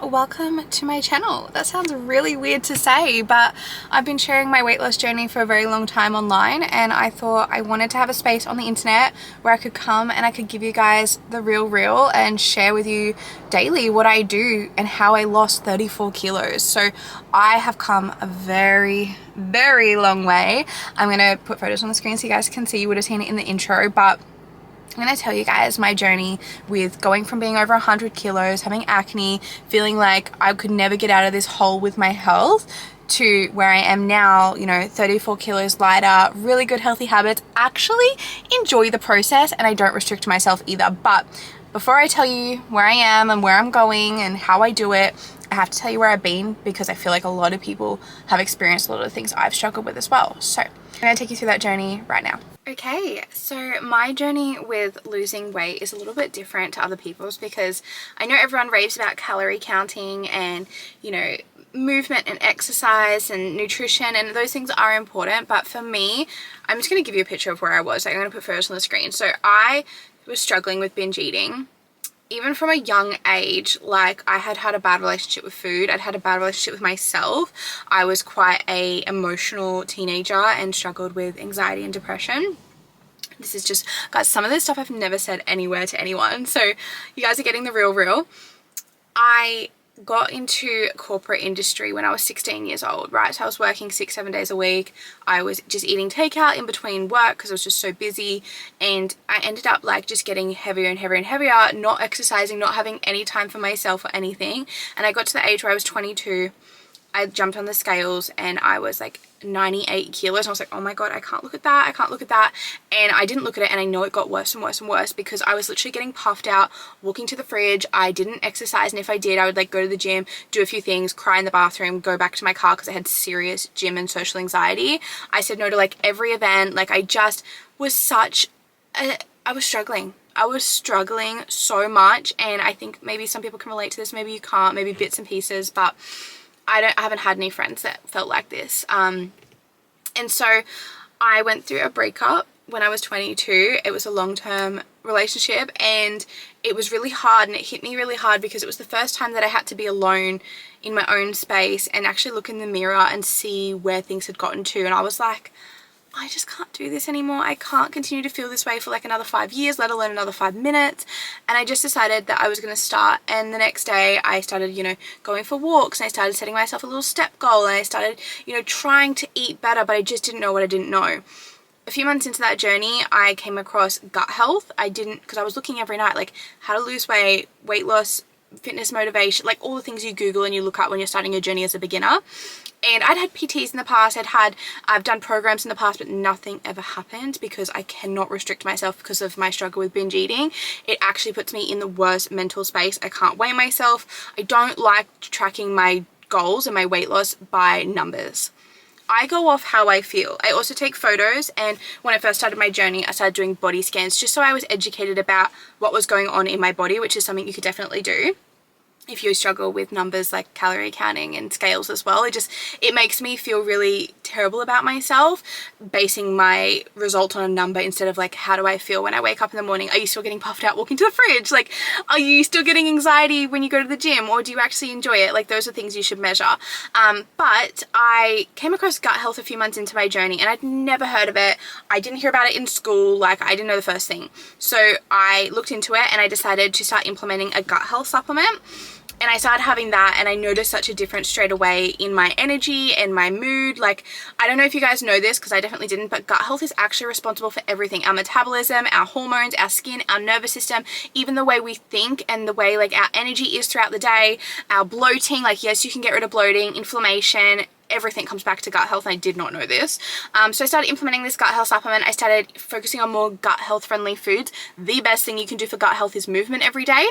welcome to my channel. That sounds really weird to say, but I've been sharing my weight loss journey for a very long time online, and I thought I wanted to have a space on the internet where I could come and I could give you guys the real and share with you daily what I do and how I lost 34 kilos. So I have come a very long way. I'm gonna put photos on the screen so you guys can see. You would have seen it in the intro, but I'm going to tell you guys my journey with going from being over 100 kilos, having acne, feeling like I could never get out of this hole with my health, to where I am now, 34 kilos lighter, really good healthy habits, actually enjoy the process, and I don't restrict myself either. But before I tell you where I am and where I'm going and how I do it, I have to tell you where I've been, because I feel like a lot of people have experienced a lot of the things I've struggled with as well. So I'm going to take you through that journey right now. Okay, so my journey with losing weight is a little bit different to other people's, because I know everyone raves about calorie counting and, movement and exercise and nutrition, and those things are important. But for me, I'm just going to give you a picture of where I was. I'm going to put photos on the screen. So I was struggling with binge eating. Even from a young age, like I had a bad relationship with food. I'd had a bad relationship with myself. I was quite a emotional teenager and struggled with anxiety and depression. This is just, guys, some of this stuff I've never said anywhere to anyone. So you guys are getting the real. I got into corporate industry when I was 16 years old, right? So I was working 6-7 days a week. I was just eating takeout in between work because I was just so busy, and I ended up like just getting heavier and heavier, not exercising, not having any time for myself or anything. And I got to the age where I was 22. I jumped on the scales and I was like 98 kilos. I was like, oh my god, I can't look at that. And I didn't look at it, and I know it got worse and worse because I was literally getting puffed out, walking to the fridge. I didn't exercise, and if I did, I would like go to the gym, do a few things, cry in the bathroom, go back to my car because I had serious gym and social anxiety. I said no to like every event. Like I just was I was struggling. I was struggling so much, and I think maybe some people can relate to this, maybe you can't, maybe bits and pieces, but I haven't had any friends that felt like this. And so I went through a breakup when I was 22. It was a long-term relationship, and it was really hard, and it hit me really hard because it was the first time that I had to be alone in my own space and actually look in the mirror and see where things had gotten to. And I was like, I just can't do this anymore. I can't continue to feel this way for like another 5 years, let alone another 5 minutes. And I just decided that I was going to start. And the next day I started, going for walks, and I started setting myself a little step goal, and I started, trying to eat better, but I just didn't know what I didn't know. A few months into that journey, I came across gut health. Because I was looking every night, like how to lose weight, weight loss, fitness motivation, like all the things you Google and you look up when you're starting your journey as a beginner. And I'd had PTs in the past, I've done programs in the past, but nothing ever happened because I cannot restrict myself because of my struggle with binge eating. It actually puts me in the worst mental space. I can't weigh myself. I don't like tracking my goals and my weight loss by numbers. I go off how I feel. I also take photos, and when I first started my journey, I started doing body scans just so I was educated about what was going on in my body, which is something you could definitely do if you struggle with numbers like calorie counting and scales as well. It makes me feel really terrible about myself, basing my result on a number instead of like, how do I feel when I wake up in the morning? Are you still getting puffed out walking to the fridge? Like, are you still getting anxiety when you go to the gym, or do you actually enjoy it? Like, those are things you should measure. But I came across gut health a few months into my journey, and I'd never heard of it. I didn't hear about it in school. Like, I didn't know the first thing. So I looked into it, and I decided to start implementing a gut health supplement. And I started having that, and I noticed such a difference straight away in my energy and my mood. Like, I don't know if you guys know this, because I definitely didn't, but gut health is actually responsible for everything. Our metabolism, our hormones, our skin, our nervous system, even the way we think and the way like our energy is throughout the day, our bloating. Like, yes, you can get rid of bloating, inflammation, everything comes back to gut health, and I did not know this. So I started implementing this gut health supplement. I started focusing on more gut health friendly foods. The best thing you can do for gut health is movement every day,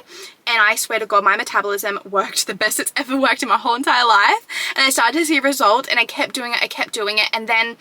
and I swear to god, my metabolism worked the best it's ever worked in my whole entire life. And I started to see a result, and I kept doing it, and then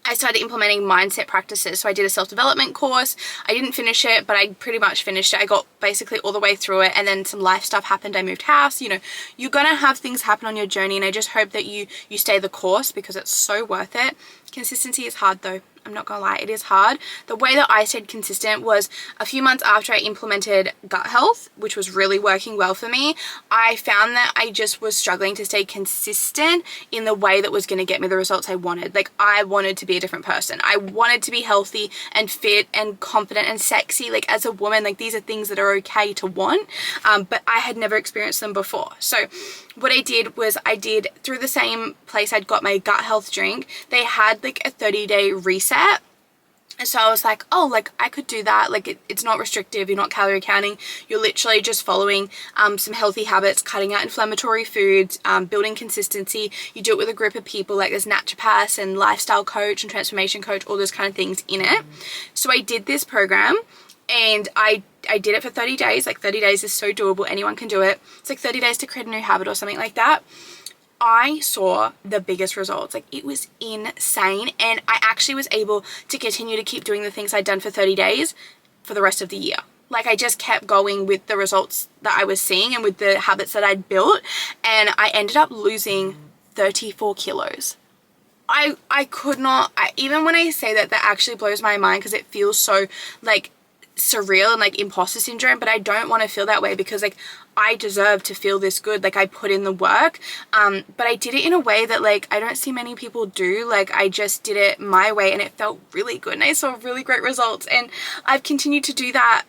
I started implementing mindset practices. So I did a self-development course. I didn't finish it, but I pretty much finished it. I got basically all the way through it, and then some life stuff happened. I moved house. You're gonna have things happen on your journey, and I just hope that you stay the course, because it's so worth it. Consistency is hard though. I'm not gonna lie, it is hard. The way that I stayed consistent was a few months after I implemented gut health, which was really working well for me. I found that I just was struggling to stay consistent in the way that was going to get me the results I wanted. Like, I wanted to be a different person. I wanted to be healthy and fit and confident and sexy. Like, as a woman, like, these are things that are okay to want, but I had never experienced them before. So what I did was through the same place I'd got my gut health drink, they had like a 30-day reset. And so I was like, oh, like I could do that. Like it's not restrictive. You're not calorie counting. You're literally just following some healthy habits, cutting out inflammatory foods, building consistency. You do it with a group of people. Like there's naturopaths and lifestyle coach and transformation coach, all those kind of things in it. So I did this program and I did it for 30 days. Like 30 days is so doable. Anyone can do it. It's like 30 days to create a new habit or something like that. I saw the biggest results. Like it was insane, and I actually was able to continue to keep doing the things I'd done for 30 days for the rest of the year. Like I just kept going with the results that I was seeing and with the habits that I'd built, and I ended up losing 34 kilos. I could not, even when I say that actually blows my mind because it feels so like surreal and like imposter syndrome, but I don't want to feel that way because like I deserve to feel this good. Like I put in the work, but I did it in a way that like I don't see many people do. Like I just did it my way and it felt really good and I saw really great results, and I've continued to do that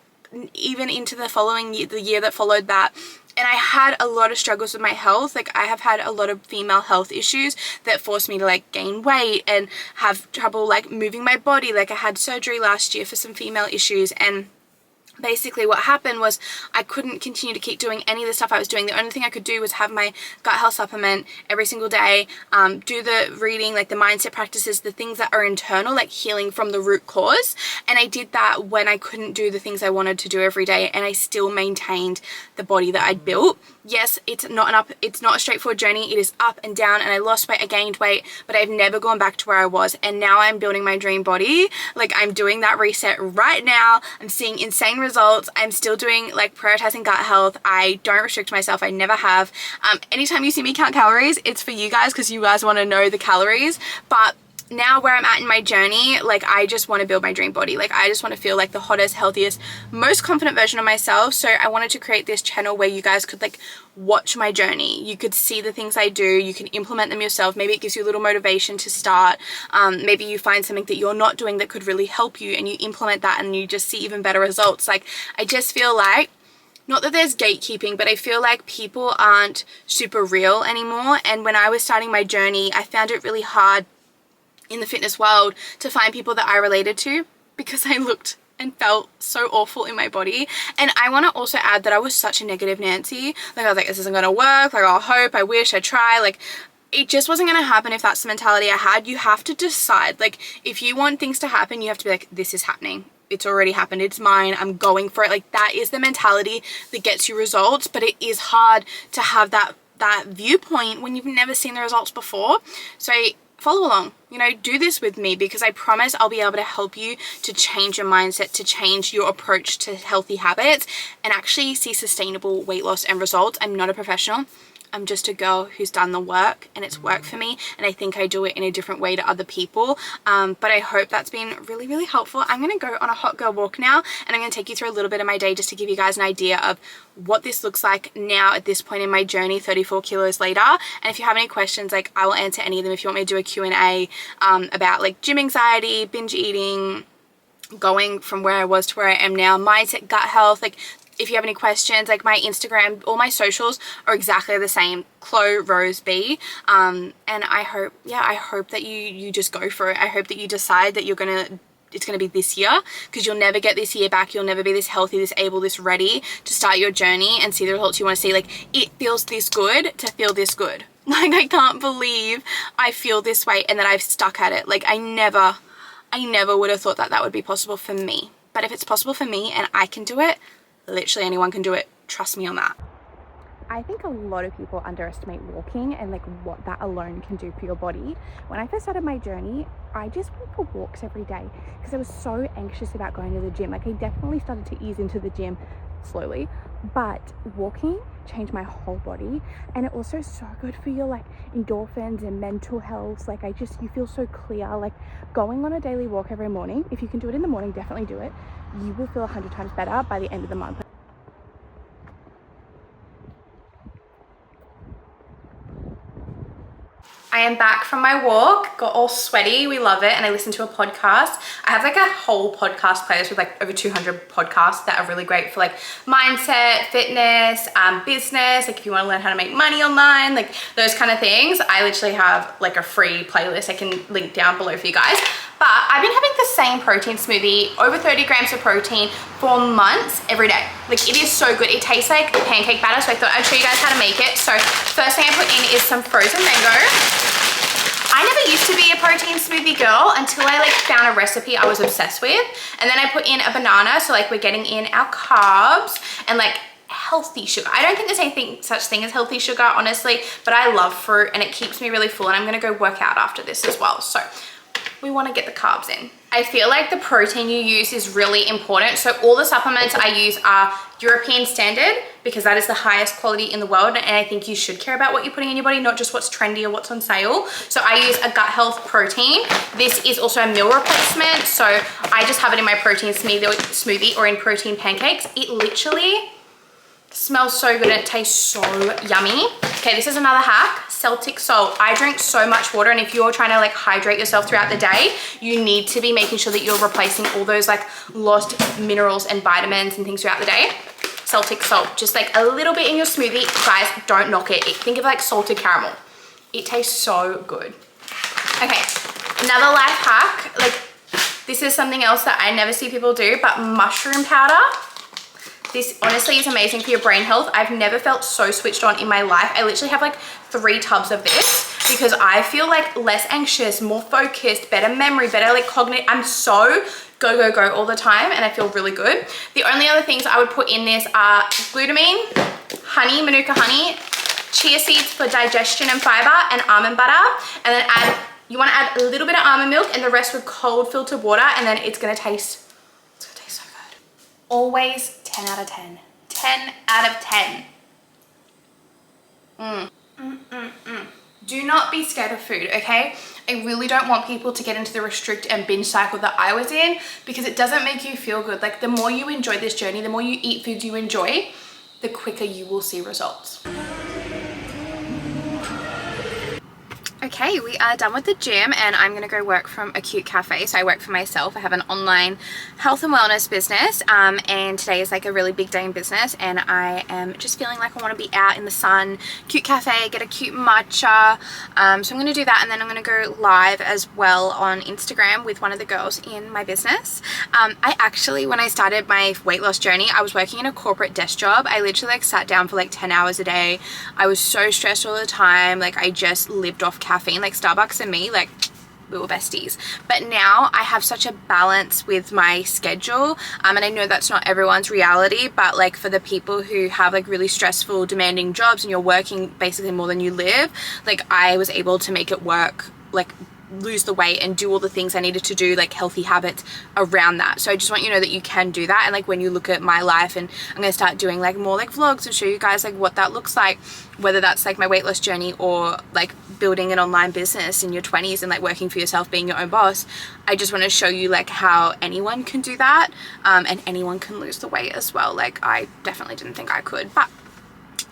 even into the following year, the year that followed that. And I had a lot of struggles with my health. Like I have had a lot of female health issues that forced me to like gain weight and have trouble like moving my body. Like I had surgery last year for some female issues, and basically what happened was I couldn't continue to keep doing any of the stuff I was doing. The only thing I could do was have my gut health supplement every single day, do the reading, like the mindset practices, the things that are internal, like healing from the root cause. And I did that when I couldn't do the things I wanted to do every day, and I still maintained the body that I'd built. Yes, it's not a straightforward journey. It is up and down, and I lost weight, I gained weight, but I've never gone back to where I was. And now I'm building my dream body. Like I'm doing that reset right now. I'm seeing insane results. I'm still doing like prioritizing gut health. I don't restrict myself. I never have. Anytime you see me count calories, it's for you guys because you guys want to know the calories. But now where I'm at in my journey, like I just want to build my dream body. Like I just want to feel like the hottest, healthiest, most confident version of myself. So I wanted to create this channel where you guys could like watch my journey. You could see the things I do. You can implement them yourself. Maybe it gives you a little motivation to start. Maybe you find something that you're not doing that could really help you and you implement that and you just see even better results. Like I just feel like, not that there's gatekeeping, but I feel like people aren't super real anymore. And when I was starting my journey, I found it really hard in the fitness world to find people that I related to because I looked and felt so awful in my body. And I want to also add that I was such a negative Nancy. Like I was like, this isn't going to work. Like I'll hope, I wish, I try. Like it just wasn't going to happen if that's the mentality I had. You have to decide. Like if you want things to happen, you have to be like, this is happening. It's already happened. It's mine. I'm going for it. Like that is the mentality that gets you results. But it is hard to have that viewpoint when you've never seen the results before. So follow along, you know, do this with me because I promise I'll be able to help you to change your mindset, to change your approach to healthy habits and actually see sustainable weight loss and results. I'm not a professional. I'm just a girl who's done the work and it's worked for me, and I think I do it in a different way to other people, but I hope that's been really, really helpful. I'm going to go on a hot girl walk now, and I'm going to take you through a little bit of my day just to give you guys an idea of what this looks like now at this point in my journey, 34 kilos later. And if you have any questions, like I will answer any of them. If you want me to do a Q&A about like gym anxiety, binge eating, going from where I was to where I am now, mindset, gut health, like if you have any questions, like my Instagram, all my socials are exactly the same, Chloe Rose B. And I hope that you just go for it. I hope that you decide that it's gonna be this year, because you'll never get this year back. You'll never be this healthy, this able, this ready to start your journey and see the results you want to see. Like it feels this good to feel this good. Like I can't believe I feel this way and that I've stuck at it. Like I never would have thought that would be possible for me. But if it's possible for me and I can do it, literally anyone can do it. Trust me on that. I think a lot of people underestimate walking and like what that alone can do for your body. When I first started my journey, I just went for walks every day because I was so anxious about going to the gym. Like I definitely started to ease into the gym slowly, but walking changed my whole body. And it also so good for your like endorphins and mental health. Like you feel so clear. Like going on a daily walk every morning, if you can do it in the morning, definitely do it. You will feel 100 times better by the end of the month. I am back from my walk, got all sweaty, we love it, and I listened to a podcast. I have like a whole podcast playlist with like over 200 podcasts that are really great for like mindset, fitness, business, like if you want to learn how to make money online, like those kind of things. I literally have like a free playlist I can link down below for you guys. But I've been having the same protein smoothie, over 30 grams of protein for months every day. Like it is so good. It tastes like pancake batter, so I thought I'd show you guys how to make it. So first thing I put in is some frozen mango. I never used to be a protein smoothie girl until I like found a recipe I was obsessed with. And then I put in a banana, so like we're getting in our carbs and like healthy sugar. I don't think there's anything such thing as healthy sugar, honestly, but I love fruit and it keeps me really full, and I'm gonna go work out after this as well. So we want to get the carbs in. I feel like the protein you use is really important. So all the supplements I use are European standard because that is the highest quality in the world, and I think you should care about what you're putting in your body, not just what's trendy or what's on sale. So I use a gut health protein. This is also a meal replacement, so I just have it in my protein smoothie or in protein pancakes. It literally smells so good and it tastes so yummy. Okay, this is another hack, Celtic salt. I drink so much water, and if you're trying to like hydrate yourself throughout the day, you need to be making sure that you're replacing all those like lost minerals and vitamins and things throughout the day. Celtic salt, just like a little bit in your smoothie. Guys, don't knock it. Think of like salted caramel. It tastes so good. Okay, another life hack, like this is something else that I never see people do, but mushroom powder. This honestly is amazing for your brain health. I've never felt so switched on in my life. I literally have like 3 tubs of this because I feel like less anxious, more focused, better memory, better like cognitive. I'm so go all the time and I feel really good. The only other things I would put in this are glutamine, honey, manuka honey, chia seeds for digestion and fiber, and almond butter. And then you want to add a little bit of almond milk and the rest with cold filtered water, and then it's gonna taste so good. Always 10 out of 10. 10 out of 10. Do not be scared of food, okay? I really don't want people to get into the restrict and binge cycle that I was in, because it doesn't make you feel good. Like the more you enjoy this journey, the more you eat foods you enjoy, the quicker you will see results. Okay, we are done with the gym and I'm gonna go work from a cute cafe. So I work for myself. I have an online health and wellness business, and today is like a really big day in business, and I am just feeling like I want to be out in the sun, cute cafe, get a cute matcha. So I'm gonna do that, and then I'm gonna go live as well on Instagram with one of the girls in my business. I actually, when I started my weight loss journey, I was working in a corporate desk job. I literally like sat down for like 10 hours a day. I was so stressed all the time. Like I just lived off caffeine. Like Starbucks and me, like we were besties. But now I have such a balance with my schedule, and I know that's not everyone's reality, but like for the people who have like really stressful, demanding jobs and you're working basically more than you live, like I was able to make it work, like lose the weight and do all the things I needed to do, like healthy habits around that. So I just want you to know that you can do that. And like when you look at my life, and I'm gonna start doing like more like vlogs and show you guys like what that looks like, whether that's like my weight loss journey or like building an online business in your 20s and like working for yourself, being your own boss. I just want to show you like how anyone can do that, and anyone can lose the weight as well. Like I definitely didn't think I could, but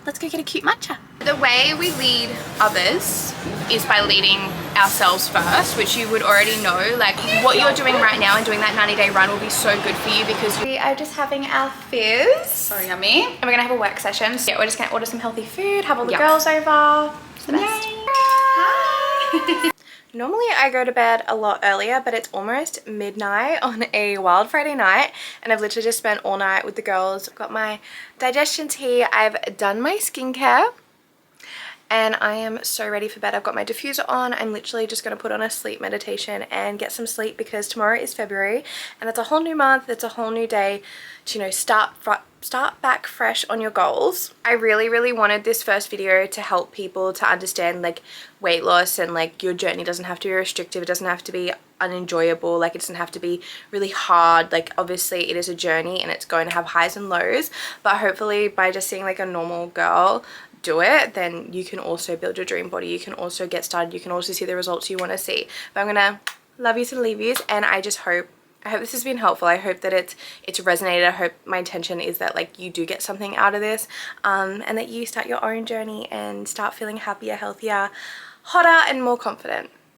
let's go get a cute matcha. The way we lead others is by leading ourselves first, which you would already know. Like what you're doing right now and doing that 90-day run will be so good for you, because we are just having our fizz. So yummy. And we're gonna have a work session. So yeah, we're just gonna order some healthy food, have all the girls over. It's the best. Hi. Normally I go to bed a lot earlier, but it's almost midnight on a wild Friday night, and I've literally just spent all night with the girls. I've got my digestion tea, I've done my skincare, and I am so ready for bed. I've got my diffuser on. I'm literally just going to put on a sleep meditation and get some sleep because tomorrow is February and it's a whole new month. It's a whole new day to, you know, start back fresh on your goals. I really wanted this first video to help people to understand like weight loss, and like your journey doesn't have to be restrictive. It doesn't have to be unenjoyable. Like it doesn't have to be really hard. Like obviously it is a journey and it's going to have highs and lows, but hopefully by just seeing like a normal girl do it, then you can also build your dream body. You can also get started. You can also see the results you want to see. But I'm gonna love you to leave you, and I hope this has been helpful. I hope that it's resonated. I hope my intention is that like you do get something out of this, and that you start your own journey and start feeling happier, healthier, hotter and more confident.